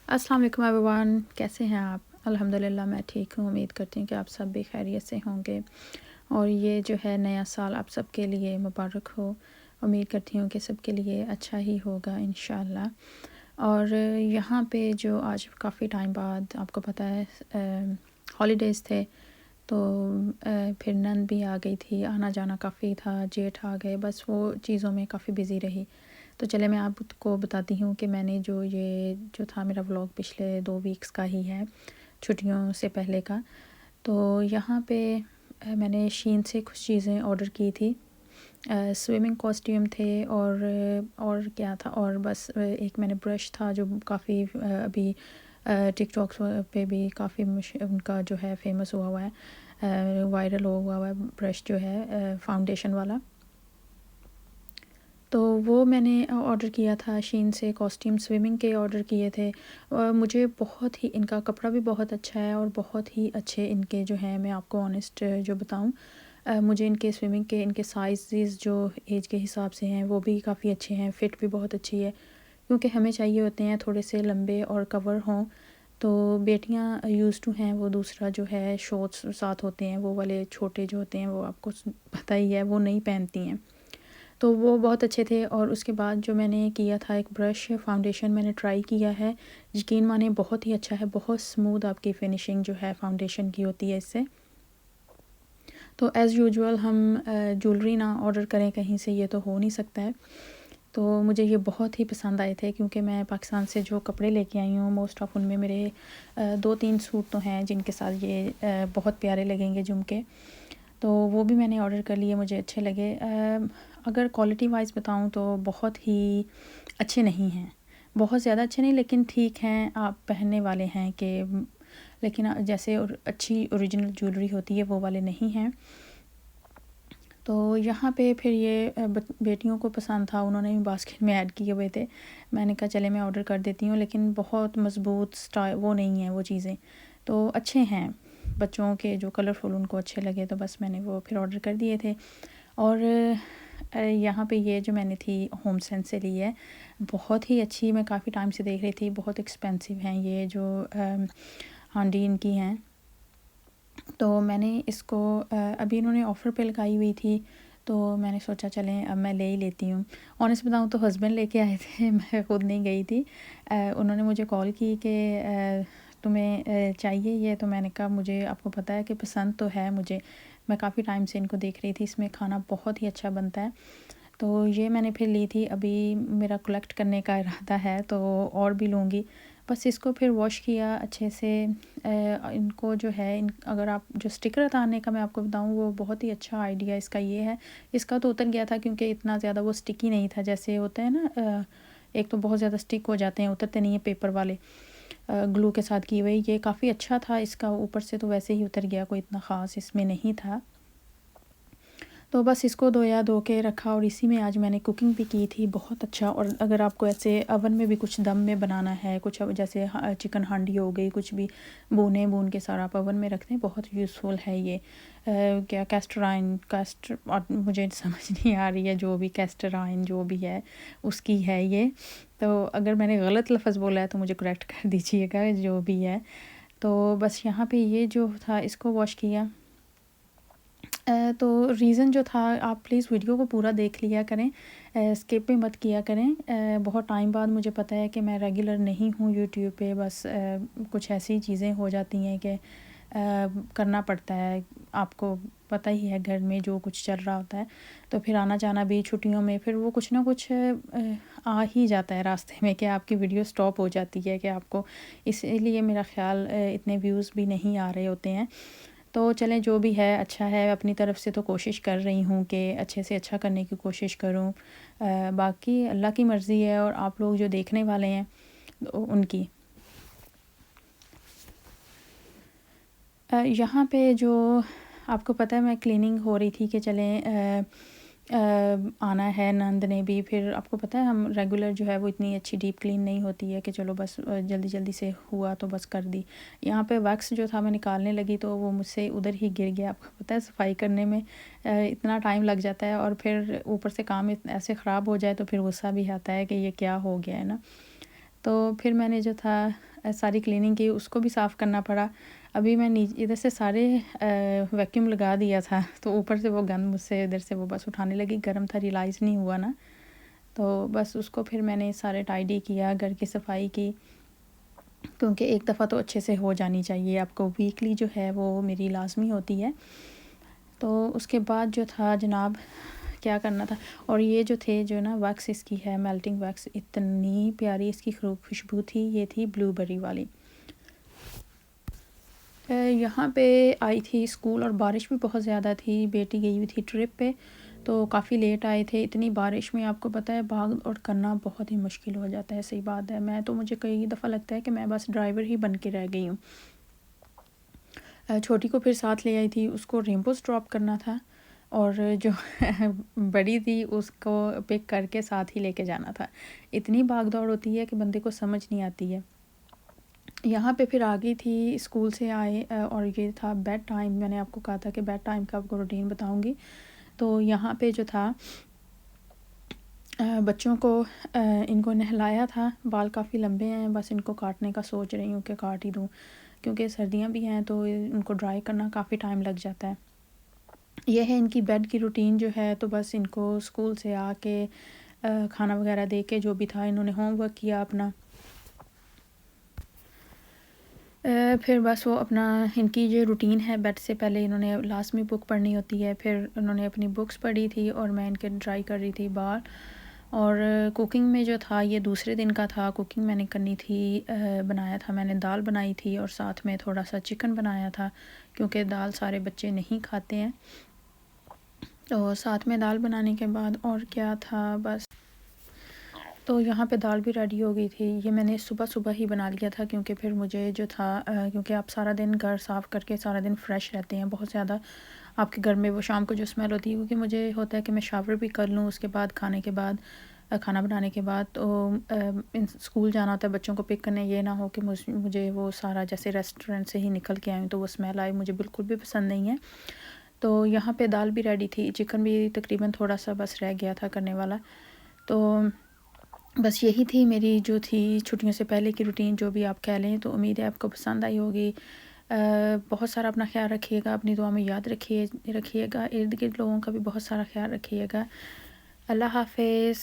अस्सलाम वालेकुम एवरीवन, कैसे हैं आप? अल्हम्दुलिल्लाह मैं ठीक हूँ। उम्मीद करती हूँ कि आप सब भी खैरियत से होंगे और ये जो है नया साल आप सबके लिए मुबारक हो। उम्मीद करती हूँ कि सबके लिए अच्छा ही होगा इंशाअल्लाह। और यहाँ पे जो आज काफ़ी टाइम बाद आपको पता है हॉलीडेज़ थे, तो फिर नंद भी आ गई थी, आना जाना काफ़ी था, जेठ आ गए, बस वो चीज़ों में काफ़ी बिज़ी रही। तो चले मैं आपको बताती हूँ कि मैंने जो था मेरा व्लॉग पिछले 2 वीक्स का ही है, छुट्टियों से पहले का। तो यहाँ पे मैंने शीन से कुछ चीज़ें ऑर्डर की थी। स्विमिंग कॉस्ट्यूम थे और क्या था, और बस एक मैंने ब्रश था जो काफ़ी अभी टिकटॉक पे भी काफ़ी उनका जो है फेमस हुआ हुआ है, वायरल हुआ हुआ है ब्रश जो है फाउंडेशन वाला। तो वो मैंने ऑर्डर किया था शीन से, कॉस्ट्यूम स्विमिंग के ऑर्डर किए थे। मुझे बहुत ही इनका कपड़ा भी बहुत अच्छा है और बहुत ही अच्छे इनके जो हैं, मैं आपको ऑनेस्ट जो बताऊँ, मुझे इनके स्विमिंग के इनके साइज़ जो एज के हिसाब से हैं वो भी काफ़ी अच्छे हैं, फ़िट भी बहुत अच्छी है, क्योंकि हमें चाहिए होते हैं थोड़े से लंबे और कवर हों। तो बेटियां यूज़ टू हैं वो दूसरा जो है शॉर्ट्स साथ होते हैं, वो वाले छोटे जो होते हैं वो आपको पता ही है, वो नहीं पहनती हैं। तो वो बहुत अच्छे थे। और उसके बाद जो मैंने किया था, एक ब्रश फाउंडेशन मैंने ट्राई किया है, यकीन माने बहुत ही अच्छा है, बहुत स्मूथ आपकी फिनिशिंग जो है फाउंडेशन की होती है इससे। तो एज़ यूजुअल हम ज्वेलरी ना ऑर्डर करें कहीं से, ये तो हो नहीं सकता है। तो मुझे ये बहुत ही पसंद आए थे, क्योंकि मैं पाकिस्तान से जो कपड़े लेके आई हूँ मोस्ट ऑफ उनमें मेरे 2-3 सूट तो हैं जिनके साथ ये बहुत प्यारे लगेंगे झुमके। तो वो भी मैंने ऑर्डर कर लिए, मुझे अच्छे लगे। अगर क्वालिटी वाइज़ बताऊँ तो बहुत ही अच्छे नहीं हैं, बहुत ज़्यादा अच्छे नहीं, लेकिन ठीक हैं, आप पहनने वाले हैं कि लेकिन जैसे और अच्छी ओरिजिनल ज्वेलरी होती है वो वाले नहीं हैं। तो यहाँ पे फिर ये बेटियों को पसंद था, उन्होंने भी बास्केट में ऐड किए हुए थे। मैंने कहा चले मैं ऑर्डर कर देती हूँ, लेकिन बहुत मज़बूत स्टाइल वो नहीं है वो चीज़ें, तो अच्छे हैं बच्चों के जो कलरफुल उनको अच्छे लगे, तो बस मैंने वो फिर ऑर्डर कर दिए थे। और यहाँ पे ये जो मैंने थी होम सेंस से ली है, बहुत ही अच्छी, मैं काफ़ी टाइम से देख रही थी, बहुत एक्सपेंसिव हैं ये जो हांडी इनकी हैं। तो मैंने इसको अभी इन्होंने ऑफ़र पे लगाई हुई थी, तो मैंने सोचा चलें अब मैं ले ही लेती हूँ। ऑनेस्ट बताऊँ तो हस्बैंड लेके आए थे, मैं खुद नहीं गई थी। उन्होंने मुझे कॉल की कि तुम्हें चाहिए ये? तो मैंने कहा मुझे, आपको पता है कि पसंद तो है मुझे, मैं काफ़ी टाइम से इनको देख रही थी, इसमें खाना बहुत ही अच्छा बनता है। तो ये मैंने फिर ली थी, अभी मेरा कलेक्ट करने का इरादा है तो और भी लूँगी। बस इसको फिर वॉश किया अच्छे से। इनको जो है अगर आप जो स्टिकर उतारने का मैं आपको बताऊँ, वो बहुत ही अच्छा आइडिया इसका ये है। इसका तो उतर गया था क्योंकि इतना ज़्यादा वो स्टिकी नहीं था, जैसे होते हैं ना एक तो बहुत ज़्यादा स्टिक हो जाते हैं, उतरते नहीं है पेपर वाले ग्लू के साथ किए हुए। ये काफ़ी अच्छा था इसका, ऊपर से तो वैसे ही उतर गया, कोई इतना ख़ास इसमें नहीं था। तो बस इसको धोया, धो के रखा, और इसी में आज मैंने कुकिंग भी की थी बहुत अच्छा। और अगर आपको ऐसे ओवन में भी कुछ दम में बनाना है, कुछ अब जैसे चिकन हांडी हो गई, कुछ भी भून के सारा आप ओवन में रखते हैं, बहुत यूज़फुल है ये। क्या कैस्टर और मुझे समझ नहीं आ रही है, जो भी कैस्टर आयन जो भी है उसकी है ये। तो अगर मैंने गलत लफ्ज़ बोला है तो मुझे करेक्ट कर दीजिएगा, जो भी है। तो बस यहाँ पे ये जो था इसको वॉश किया। तो रीज़न जो था, आप प्लीज़ वीडियो को पूरा देख लिया करें, स्किप भी मत किया करें। बहुत टाइम बाद मुझे पता है कि मैं रेगुलर नहीं हूँ यूट्यूब पे, बस कुछ ऐसी चीज़ें हो जाती हैं कि करना पड़ता है, आपको पता ही है घर में जो कुछ चल रहा होता है, तो फिर आना जाना भी छुट्टियों में, फिर वो कुछ ना कुछ आ ही जाता है रास्ते में कि आपकी वीडियो स्टॉप हो जाती है, कि आपको इसीलिए मेरा ख़्याल इतने व्यूज़ भी नहीं आ रहे होते हैं। तो चलें, जो भी है अच्छा है, अपनी तरफ से तो कोशिश कर रही हूँ कि अच्छे से अच्छा करने की कोशिश करूँ। बाकी अल्लाह की मर्ज़ी है, और आप लोग जो देखने वाले हैं उनकी। यहाँ पे जो आपको पता है, मैं क्लीनिंग हो रही थी कि चलें आना है नंद ने भी, फिर आपको पता है हम रेगुलर जो है वो इतनी अच्छी डीप क्लीन नहीं होती है कि चलो बस जल्दी जल्दी से हुआ तो बस कर दी। यहाँ पे वैक्स जो था मैं निकालने लगी तो वो मुझसे उधर ही गिर गया। आपको पता है सफाई करने में इतना टाइम लग जाता है, और फिर ऊपर से काम ऐसे ख़राब हो जाए तो फिर गुस्सा भी आता है कि ये क्या हो गया है ना। तो फिर मैंने जो था सारी क्लीनिंग की, उसको भी साफ़ करना पड़ा। अभी मैं इधर से सारे वैक्यूम लगा दिया था, तो ऊपर से वो गंद मुझसे इधर से वो बस उठाने लगी। गर्म था, रियलाइज़ नहीं हुआ ना, तो बस उसको फिर मैंने सारे टाइडी किया, घर की सफाई की, क्योंकि एक दफ़ा तो अच्छे से हो जानी चाहिए आपको। वीकली जो है वो मेरी लाजमी होती है। तो उसके बाद जो था जनाब, क्या करना था, और ये जो थे जो ना वैक्स इसकी है, मेल्टिंग वैक्स, इतनी प्यारी इसकी खुशबू थी। ये थी ब्लूबेरी वाली। यहाँ पे आई थी स्कूल, और बारिश भी बहुत ज़्यादा थी। बेटी गई हुई थी ट्रिप पे, तो काफ़ी लेट आए थे। इतनी बारिश में आपको पता है भाग दौड़ करना बहुत ही मुश्किल हो जाता है। सही बात है, मुझे कई दफ़ा लगता है कि मैं बस ड्राइवर ही बन के रह गई हूँ। छोटी को फिर साथ ले आई थी, उसको रेनबोस ड्रॉप करना था, और जो बड़ी थी उसको पिक करके साथ ही लेके जाना था। इतनी भाग दौड़ होती है कि बंदे को समझ नहीं आती है। यहाँ पे फिर आ गई थी, स्कूल से आए, और ये था बेड टाइम। मैंने आपको कहा था कि बेड टाइम का आपको रूटीन बताऊँगी। तो यहाँ पे जो था बच्चों को इनको नहलाया था। बाल काफ़ी लंबे हैं, बस इनको काटने का सोच रही हूँ कि काट ही दूँ, क्योंकि सर्दियाँ भी हैं तो इनको ड्राई करना काफ़ी टाइम लग जाता है। यह है इनकी बेड की रूटीन जो है। तो बस इनको स्कूल से आके खाना वगैरह दे के, जो भी था इन्होंने होमवर्क किया अपना, फिर बस वो अपना, इनकी जो रूटीन है, बेड से पहले इन्होंने लास्ट में बुक पढ़नी होती है। फिर उन्होंने अपनी बुक्स पढ़ी थी और मैं इनके ड्राई कर रही थी बाल। और कुकिंग में जो था, ये दूसरे दिन का था। कुकिंग मैंने करनी थी, बनाया था मैंने, दाल बनाई थी और साथ में थोड़ा सा चिकन बनाया था, क्योंकि दाल सारे बच्चे नहीं खाते हैं। तो साथ में दाल बनाने के बाद और क्या था, बस। तो यहाँ पे दाल भी रेडी हो गई थी। ये मैंने सुबह सुबह ही बना लिया था, क्योंकि फिर मुझे जो था, क्योंकि आप सारा दिन घर साफ़ करके सारा दिन फ्रेश रहते हैं बहुत ज़्यादा आपके घर में, वो शाम को जो स्मेल होती है, क्योंकि मुझे होता है कि मैं शावर भी कर लूँ उसके बाद, खाने के बाद, खाना बनाने के बाद। तो स्कूल जाना होता है बच्चों को पिक करने, ये ना हो कि मुझे वो सारा जैसे रेस्टोरेंट से ही निकल के आऊँ तो वो स्मेल आए, मुझे बिल्कुल भी पसंद नहीं है। तो यहाँ पे दाल भी रेडी थी, चिकन भी तकरीबन थोड़ा सा बस रह गया था करने वाला। तो बस यही थी मेरी जो थी छुट्टियों से पहले की रूटीन, जो भी आप कह लें। तो उम्मीद है आपको पसंद आई होगी। बहुत सारा अपना ख्याल रखिएगा, अपनी दुआ में याद रखिएगा, इर्द गिर्द लोगों का भी बहुत सारा ख्याल रखिएगा। अल्लाह हाफ़िज़।